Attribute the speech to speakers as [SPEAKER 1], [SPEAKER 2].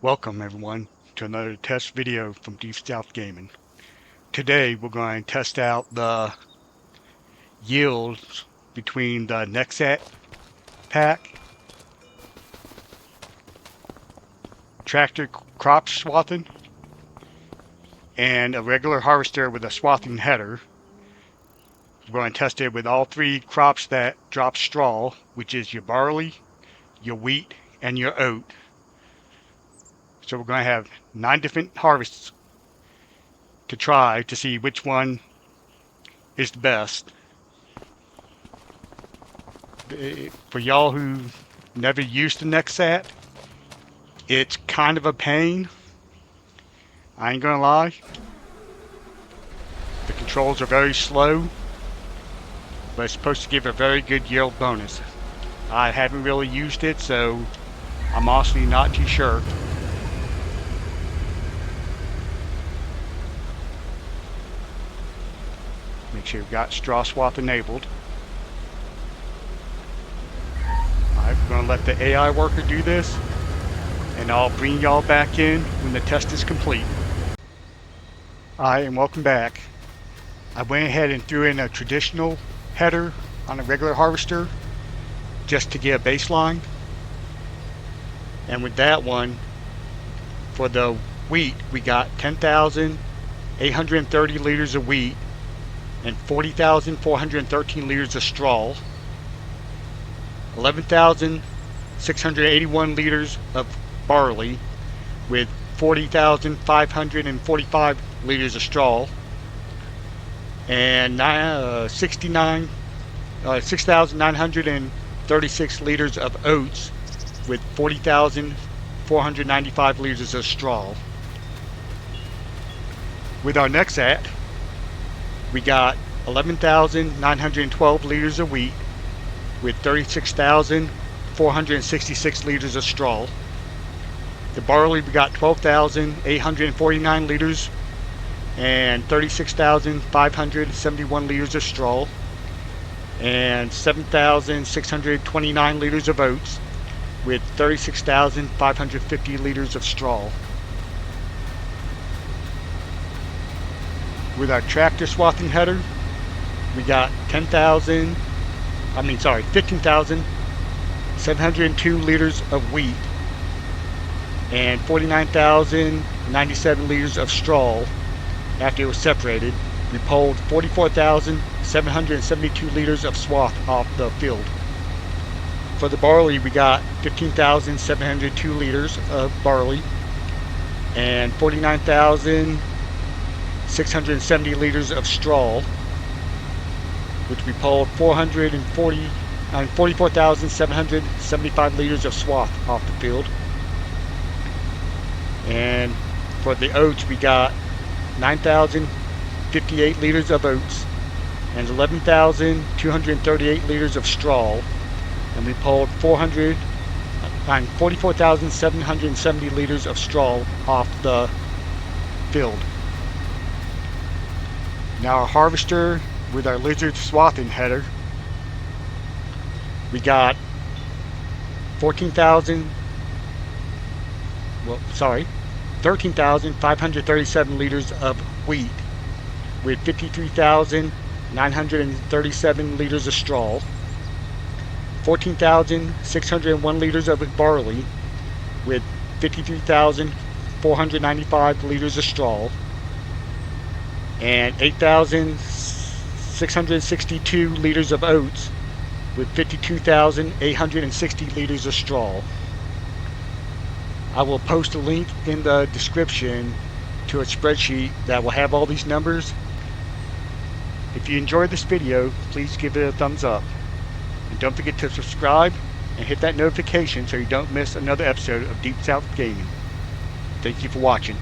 [SPEAKER 1] Welcome everyone to another test video from Deep South Gaming. Today we're going to test out the yields between the nexat pack, tractor crop swathing, and a regular harvester with a swathing header. We're going to test it with all three crops that drop straw, which is your barley, your wheat, and your oat. So we're going to have 9 different harvests to try to see which one is the best. For y'all who never used the nexat, it's kind of a pain. I ain't gonna lie. The controls are very slow, but it's supposed to give a very good yield bonus. I haven't really used it, so I'm honestly not too sure. Make sure you've got straw swath enabled. I'm gonna let the AI worker do this, and I'll bring y'all back in when the test is complete. Hi, and welcome back. I went ahead and threw in a traditional header on a regular harvester just to get a baseline. And with that one, for the wheat, we got 10,830 liters of wheat and 40,413 liters of straw, 11,681 liters of barley with 40,545 liters of straw, and 6,936 liters of oats with 40,495 liters of straw. With our nexat, we got 11,912 liters of wheat with 36,466 liters of straw. The barley, we got 12,849 liters and 36,571 liters of straw, and 7,629 liters of oats with 36,550 liters of straw. With our tractor swathing header, we got 15,702 liters of wheat and 49,097 liters of straw. After it was separated, we pulled 44,772 liters of swath off the field. For the barley, we got 15,702 liters of barley and 49,670 liters of straw, which we pulled 44,775 liters of swath off the field. And for the oats, we got 9,058 liters of oats and 11,238 liters of straw, and we pulled 44,770 liters of straw off the field. Now our harvester with our lizard swathing header, we got 13,537 liters of wheat with 53,937 liters of straw, 14,601 liters of barley with 53,495 liters of straw, and 8,662 liters of oats with 52,860 liters of straw. I will post a link in the description to a spreadsheet that will have all these numbers. If you enjoyed this video, please give it a thumbs up. And don't forget to subscribe and hit that notification so you don't miss another episode of Deep South Gaming. Thank you for watching.